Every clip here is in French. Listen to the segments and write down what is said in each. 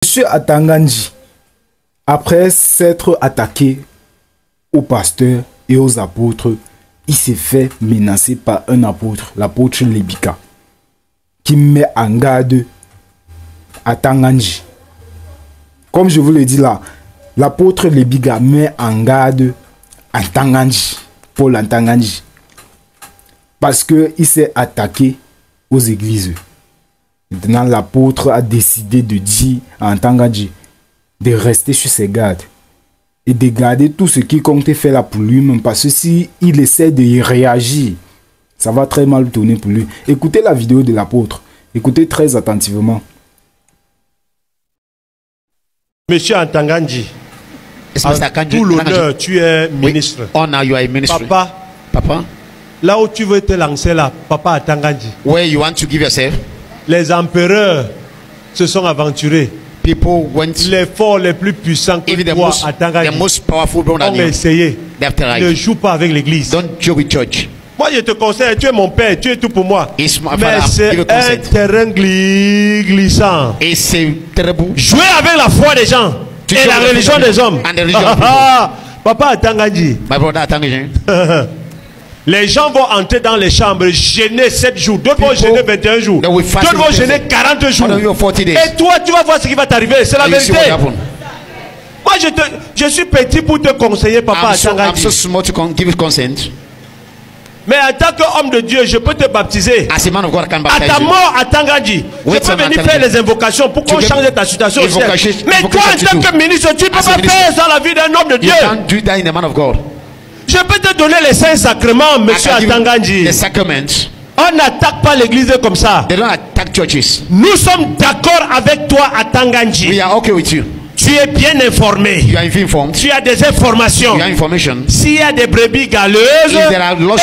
Monsieur Atangandji, après s'être attaqué aux pasteurs et aux apôtres, il s'est fait menacer par un apôtre, l'apôtre Lebika, qui met en garde Atangandji. Comme je vous le dis là, l'apôtre Lebika met en garde Atangandji, Paul Atangandji, parce qu'il s'est attaqué aux églises. Maintenant, l'apôtre a décidé de dire à Atangandji de rester sur ses gardes et de garder tout ce qui compte faire là pour lui-même, parce que si il essaie de y réagir, ça va très mal tourner pour lui. Écoutez la vidéo de l'apôtre, écoutez très attentivement. Monsieur Atangandji, à tout l'honneur, tu es ministre. Oh, now you are a ministry. Papa, là où tu veux te lancer là, Papa Atangandji. Where you want to give yourself. Les empereurs se sont aventurés. People went. Les forts les plus puissants que toi, Atangandji, the most powerful ont essayé. Ne joue pas avec l'église. Don't joke with church. Moi, je te conseille, tu es mon père, tu es tout pour moi. Mais c'est un terrain glissant. Et c'est terrible. Jouer avec la foi des gens et la religion des hommes. Papa Atangandji. My brother Atangandji. Les gens vont entrer dans les chambres, gêner 7 jours, d'autres vont gêner 21 jours, d'autres vont gêner 40 jours. Et toi, tu vas voir ce qui va t'arriver, c'est la vérité. Moi, je suis petit pour te conseiller, Papa Atangandji. I'm so small to give consent. Mais en tant qu'homme de Dieu, je peux te baptiser. As a man of God, I can baptize à ta mort, Atangandji, je peux venir faire les invocations pour qu'on change ta situation. Mais toi, en tant que ministre, tu ne peux pas faire ça dans la vie d'un homme de Dieu. You can't do that in the man of God. Je peux te donner les saints sacrements, monsieur Atangandji. The sacraments. On n'attaque pas l'église comme ça. They don't attack churches. Nous sommes d'accord avec toi, Atangandji. We are okay with you. Tu es bien informé. You are informed. Tu as des informations. You have information. S'il y a des brebis galeuses,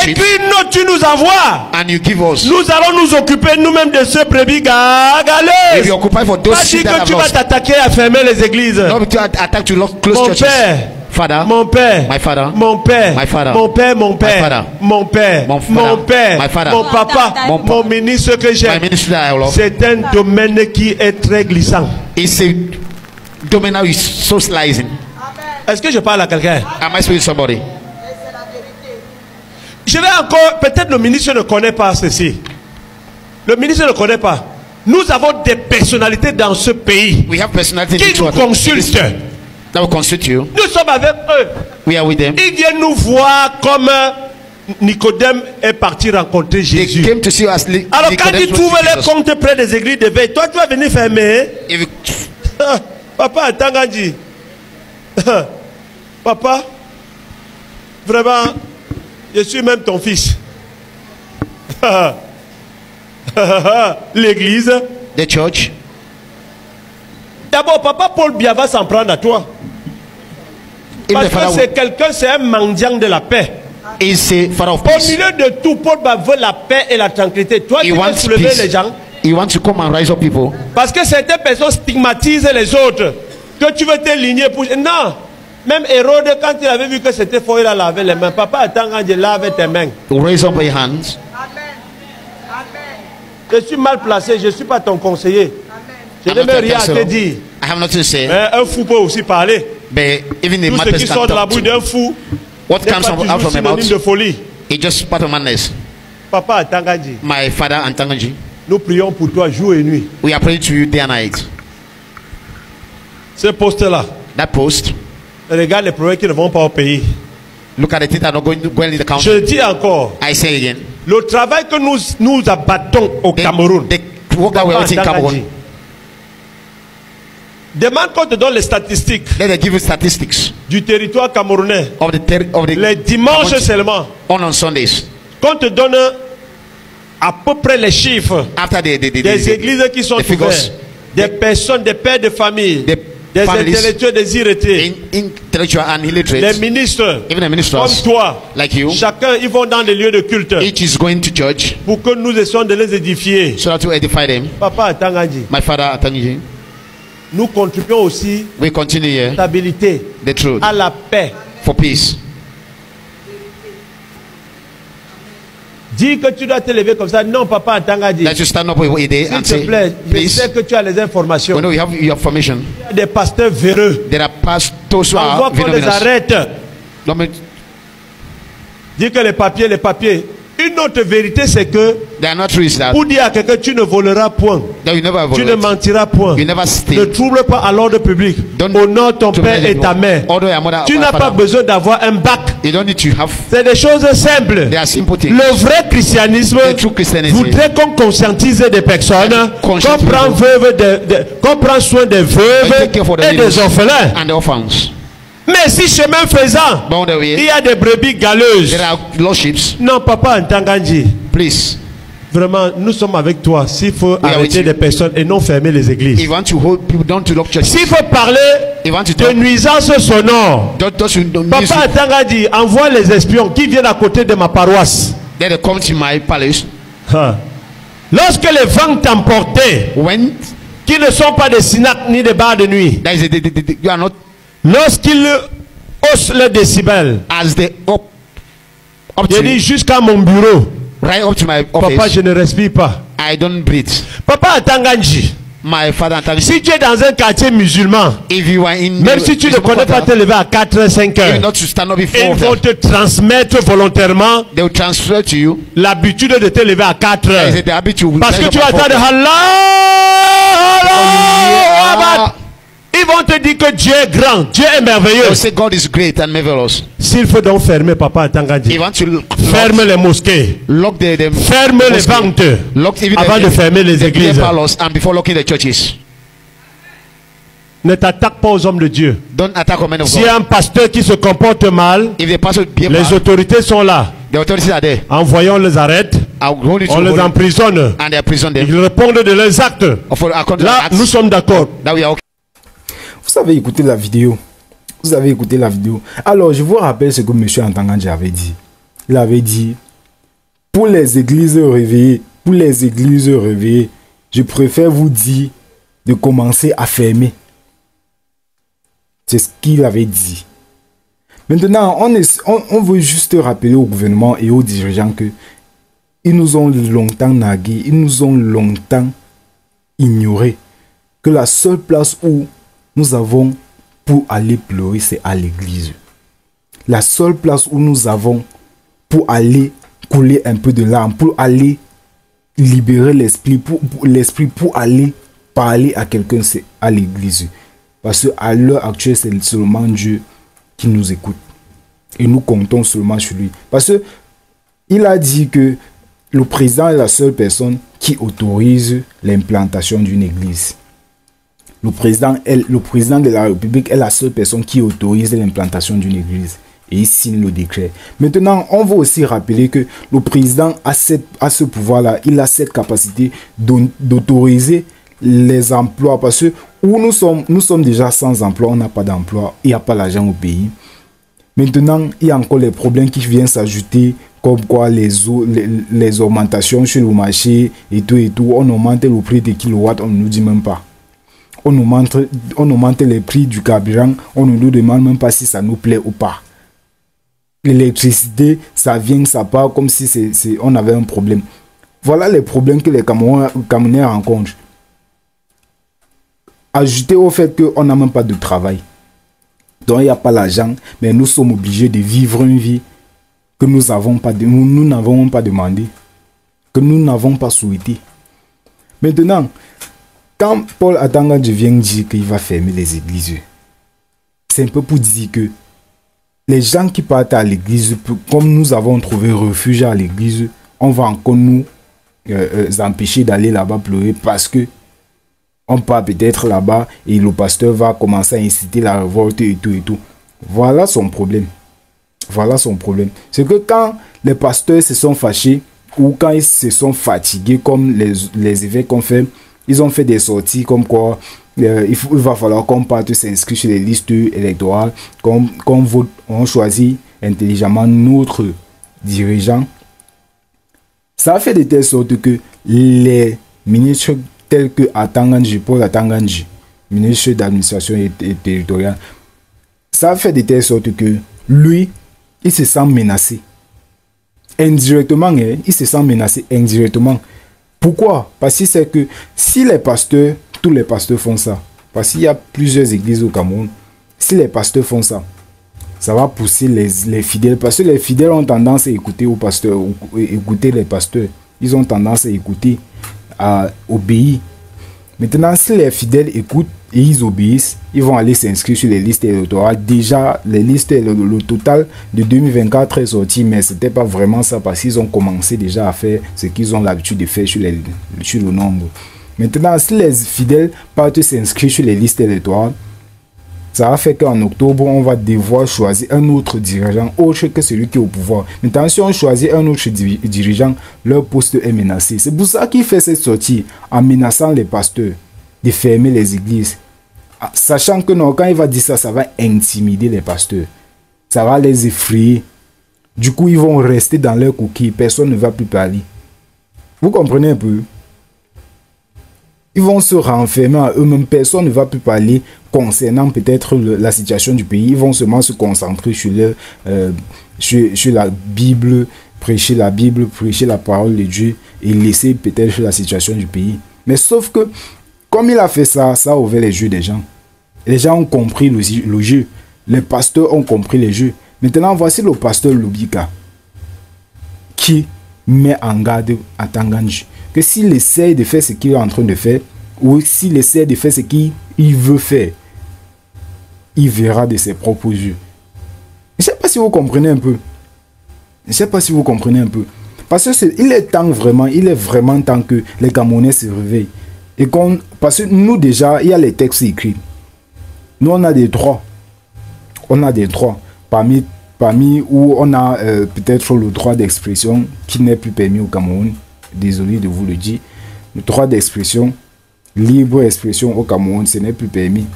écris-nous, tu nous envoies. And you give us. Nous allons nous occuper nous-mêmes de ces brebis galeuses. If you occupy for those pas dire que tu vas t'attaquer à fermer les églises. No, but you attack to close mon churches. Père, Father, mon père, my father, mon père, my father, mon père, mon père, mon père, mon père, my father, mon papa, mon ministre que j'aime. C'est un domaine qui est très glissant. It's a domain is so slicing. Est-ce que je parle à quelqu'un? Am I speaking to somebody? Je vais encore, peut-être le ministre ne connaît pas ceci. Le ministre ne connaît pas. Nous avons des personnalités dans ce pays qui nous consultent. That will consult you. Nous sommes avec eux. We are with them. Ils viennent nous voir comme Nicodème est parti rencontrer Jésus. They came to see us. Alors quand ils trouvent les comptes près des églises de veille, toi tu vas venir fermer. Papa Atangandji. Papa, vraiment, je suis même ton fils. L'église. The church. D'abord, Papa Paul Biya va s'en prendre à toi. Parce que c'est quelqu'un, c'est un mendiant de la paix. Au milieu de tout, Paul Biya veut la paix et la tranquillité. Toi, tu veux soulever les gens. You want to come and rise up people. Parce que certaines personnes stigmatisent les autres. Que tu veux te ligner pour... Non. Même Hérode, quand il avait vu que c'était faux, il a lavé les mains. Papa Atangandji, lave tes mains. Raise up your hands. Amen. Amen. Je suis mal placé, je ne suis pas ton conseiller. Je n'ai même rien à te dire. I have nothing to say. Mais un fou peut aussi parler. But even the tout ce qui sort de la bouche d'un fou, what comes out from the mouth de folie. It's just part of madness. Papa Atangandji. My father Atangandji. Nous prions pour toi jour et nuit. We are praying to you day and night. Ce poste-là. That post. Regarde les projets qui ne vont pas au pays. Look at the things that are not going well in the country. Je dis encore. I say again. Le travail que nous abattons au Cameroun. The work that we are doing in Cameroon. Demande qu'on te donne les statistiques. Let them give you statistics. Du territoire camerounais. Of the les dimanches seulement. On Sundays. Qu'on te donne à peu près les chiffres. After des églises qui sont ouvertes. Des personnes, des pères de famille. Des intellectuels, des irrétés. Les ministres. Even the ministers. Comme toi. Like you. Chacun, ils vont dans les lieux de culte. Each is going to church. Pour que nous essayons de les édifier. So that to edify them. Papa Atangandji. My father Atangandji. Nous contribuons aussi à la stabilité, à la paix, for peace. Dis que tu dois te lever comme ça. Non, papa, Atangandji. That you stand up with it and S'il te plaît, say, je sais que tu as les informations. we know you have your information. Il y a des pasteurs véreux. There are pastors who On voit are qu'on les arrête. No, but Dis que les papiers. Une autre vérité, c'est que they are not true, is that pour dire à quelqu'un, tu ne voleras point. you never Tu ne vote. mentiras point. You never Ne steal. trouble pas à l'ordre public. Don't Honore ton to père many et ta people. mère. Although your mother Tu or n'as pas father. besoin d'avoir un bac. You don't need to have. C'est des choses simples. They are simple things. Le vrai christianisme The true Christianity. voudrait qu'on conscientise des personnes, qu'on Conscientise prend, qu'on prend soin des And veuves take care for the et des widows orphelins. and the orphans. Mais si chemin faisant, But on the il way, y a des brebis galeuses. there are lordships. Non, papa Ntangandji, Please, vraiment, nous sommes avec toi. S'il faut are with arrêter you. des personnes et non fermer les églises. if you want to hold people, don't to lock churches. S'il faut parler If you want to de talk, nuisances sonores, don't papa Ntangandji envoie les espions qui viennent à côté de ma paroisse. then they come to my palace. Hein. Lorsque les vents t'emportaient, When qui ne sont pas des synacs ni des bars de nuit, there is you are not lorsqu'ils haussent le décibel, as they up je to dis jusqu'à mon bureau, right up to my papa, office. je ne respire pas. I don't breathe. Papa Ntangandji, My father and Tangandji, si tu es dans un quartier musulman, if you are in même si tu ne connais pas te lever à 4h, 5h, you not to stand up before ils vont them. te transmettre volontairement They will transfer to you. l'habitude de te lever à 4h. Is it the habit to Parce que rise tu up vas at attendre 4? Allah. Ils vont te dire que Dieu est grand, Dieu est merveilleux. They'll say God is great and marvelous. S'il faut donc fermer, papa Ntangandji, You want to ferme les mosquées, lock the ferme les mosque, ventes lock even avant de fermer les the beer églises. parlors and before locking the churches. Ne t'attaque pas aux hommes de Dieu. Don't attack a man of S'il y a God. un pasteur qui se comporte mal, If the pastor be les bad, autorités sont là. the authorities are there. Envoyons, on les arrête, I'll hold it to on les hold it, emprisonne. and they prison them. Ils répondent de leurs actes. For according to Là, acts, nous sommes d'accord. that we are okay. Vous avez écouté la vidéo. Vous avez écouté la vidéo. Alors, je vous rappelle ce que M. Ntangandji avait dit. Il avait dit, pour les églises réveillées, je préfère vous dire de commencer à fermer. C'est ce qu'il avait dit. Maintenant, on veut juste rappeler au gouvernement et aux dirigeants que ils nous ont longtemps nagués, ils nous ont longtemps ignorés. Que la seule place où nous avons pour aller pleurer, c'est à l'église. La seule place où nous avons pour aller couler un peu de larmes, pour aller libérer l'esprit, pour aller parler à quelqu'un, c'est à l'église. Parce qu'à l'heure actuelle, c'est seulement Dieu qui nous écoute. Et nous comptons seulement sur lui. Parce que il a dit que le président est la seule personne qui autorise l'implantation d'une église. Le président de la République est la seule personne qui autorise l'implantation d'une église. Et il signe le décret. Maintenant, on va aussi rappeler que le président a ce pouvoir-là, il a cette capacité d'autoriser les emplois. Parce que où nous sommes déjà sans emploi, on n'a pas d'emploi, il n'y a pas l'argent au pays. Maintenant, il y a encore les problèmes qui viennent s'ajouter, comme quoi les augmentations sur le marché et tout. On augmente le prix des kilowatts, on ne nous dit même pas. On augmente les prix du carburant, on ne nous demande même pas si ça nous plaît ou pas. L'électricité, ça vient, ça part, comme si on avait un problème. Voilà les problèmes que les camionneurs rencontrent. Ajouté au fait qu'on n'a même pas de travail. Donc il n'y a pas l'argent, mais nous sommes obligés de vivre une vie que nous n'avons pas demandé, que nous n'avons pas souhaité. Maintenant, quand Paul Atangandji vient dire qu'il va fermer les églises, c'est un peu pour dire que les gens qui partent à l'église, comme nous avons trouvé refuge à l'église, on va encore nous empêcher d'aller là-bas pleurer parce que on part peut-être là-bas et le pasteur va commencer à inciter la révolte et tout. Voilà son problème. C'est que quand les pasteurs se sont fâchés ou quand ils se sont fatigués, comme les évêques ont fait, ils ont fait des sorties comme quoi il va falloir qu'on parte s'inscrire sur les listes électorales, qu'on vote, on choisit intelligemment notre dirigeant. Ça a fait de telle sorte que les ministres tels que Paul Atangandji, ministre d'administration et territoriale, ça a fait de telle sorte que lui, il se sent menacé. indirectement, il se sent menacé indirectement. Pourquoi? Parce que c'est que si les pasteurs, tous les pasteurs font ça, parce qu'il y a plusieurs églises au Cameroun, si les pasteurs font ça, ça va pousser les fidèles, parce que les fidèles ont tendance à écouter aux pasteurs, écouter les pasteurs. Ils ont tendance à écouter, à obéir. Maintenant, si les fidèles écoutent et ils obéissent, ils vont aller s'inscrire sur les listes électorales. Déjà, les listes, le total de 2024 est sorti, mais ce n'était pas vraiment ça parce qu'ils ont commencé déjà à faire ce qu'ils ont l'habitude de faire sur le nombre. Maintenant, si les fidèles partent s'inscrire sur les listes électorales, ça va faire qu'en octobre, on va devoir choisir un autre dirigeant autre que celui qui est au pouvoir. Maintenant, si on choisit un autre dirigeant, leur poste est menacé. C'est pour ça qu'il fait cette sortie en menaçant les pasteurs de fermer les églises. Sachant que non, quand il va dire ça, ça va intimider les pasteurs. Ça va les effrayer. Du coup, ils vont rester dans leur coquille. Personne ne va plus parler. Vous comprenez un peu? Ils vont se renfermer à eux-mêmes. Personne ne va plus parler concernant peut-être la situation du pays. Ils vont seulement se concentrer sur la Bible, prêcher la parole de Dieu et laisser peut-être la situation du pays. Mais sauf que, comme il a fait ça, ça a ouvert les yeux des gens. Les gens ont compris le jeu. Les pasteurs ont compris les jeux. Maintenant, voici le pasteur Lubika qui met en garde à Tanganji que s'il essaie de faire ce qu'il est en train de faire, ou s'il essaie de faire ce qu'il veut faire, il verra de ses propres yeux. Je ne sais pas si vous comprenez un peu. Je ne sais pas si vous comprenez un peu. Parce que il est vraiment temps que les Camerounais se réveillent. Et parce que nous déjà, il y a les textes écrits. Nous, on a des droits. On a des droits. Parmi où on a peut-être le droit d'expression qui n'est plus permis au Cameroun. Désolé de vous le dire. Le droit d'expression, libre expression au Cameroun, ce n'est plus permis.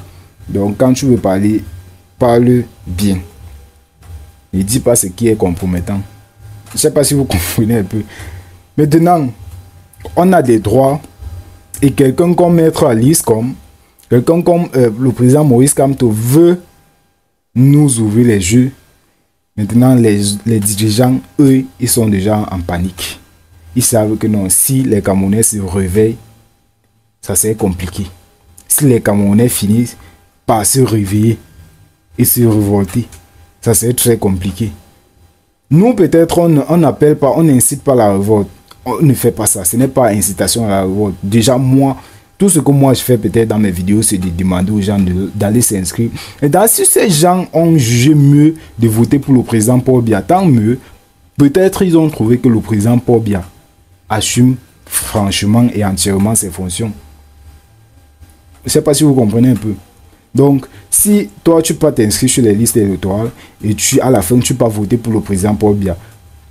Donc quand tu veux parler, parle bien. Ne dis pas ce qui est compromettant. Je ne sais pas si vous comprenez un peu. Maintenant, on a des droits et quelqu'un comme Maître Alice, quelqu'un comme le président Maurice Kamto veut nous ouvrir les yeux. Maintenant, les dirigeants, eux, ils sont déjà en panique. Ils savent que non, si les Camerounais se réveillent, ça serait compliqué. Si les Camerounais finissent par se réveiller et se révolter, ça serait très compliqué. Nous, peut-être, on n'appelle pas, on n'incite pas la révolte. On ne fait pas ça. Ce n'est pas incitation à la révolte. Déjà, moi, tout ce que moi je fais peut-être dans mes vidéos, c'est de demander aux gens d'aller s'inscrire. Et si ces gens ont jugé mieux de voter pour le président Paul Biya, tant mieux. Peut-être ils ont trouvé que le président Paul Biya assume franchement et entièrement ses fonctions. Je ne sais pas si vous comprenez un peu. Donc, si toi, tu peux t'inscrire sur les listes électorales et à la fin, tu peux voter pour le président Paul Biya,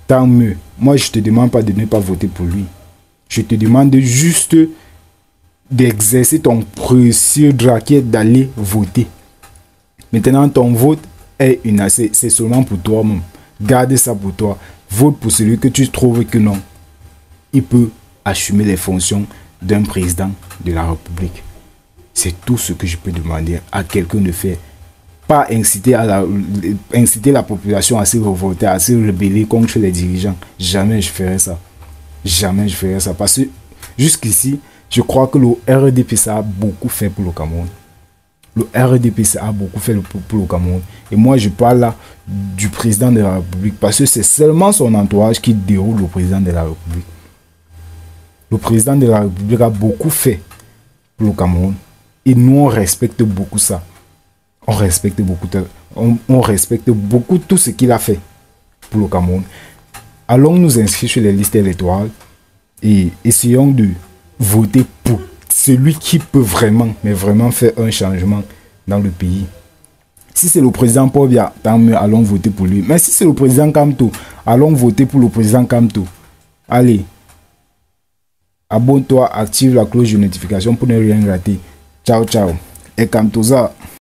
tant mieux. Moi, je ne te demande pas de ne pas voter pour lui. Je te demande juste d'exercer ton précieux droit qui est d'aller voter. Maintenant, ton vote est c'est seulement pour toi-même. Garde ça pour toi. Vote pour celui que tu trouves que non. Il peut assumer les fonctions d'un président de la République. C'est tout ce que je peux demander à quelqu'un de faire. Pas inciter la population à se révolter, à se rebeller contre les dirigeants. Jamais je ferai ça. Jamais je ferai ça. Parce que jusqu'ici, je crois que le RDPC a beaucoup fait pour le Cameroun. Le RDPC a beaucoup fait pour le Cameroun. Et moi, je parle là du président de la République. Parce que c'est seulement son entourage qui déroule le président de la République. Le président de la République a beaucoup fait pour le Cameroun. Et nous, on respecte beaucoup ça. On respecte beaucoup tout ce qu'il a fait pour le Cameroun. Allons nous inscrire sur les listes électorales et essayons de voter pour celui qui peut vraiment, mais vraiment faire un changement dans le pays. Si c'est le président Paul Biya, tant mieux, allons voter pour lui. Mais si c'est le président Kamto, allons voter pour le président Kamto. Allez, abonne-toi, active la cloche de notification pour ne rien rater. Ciao, ciao. Et Kamtoza.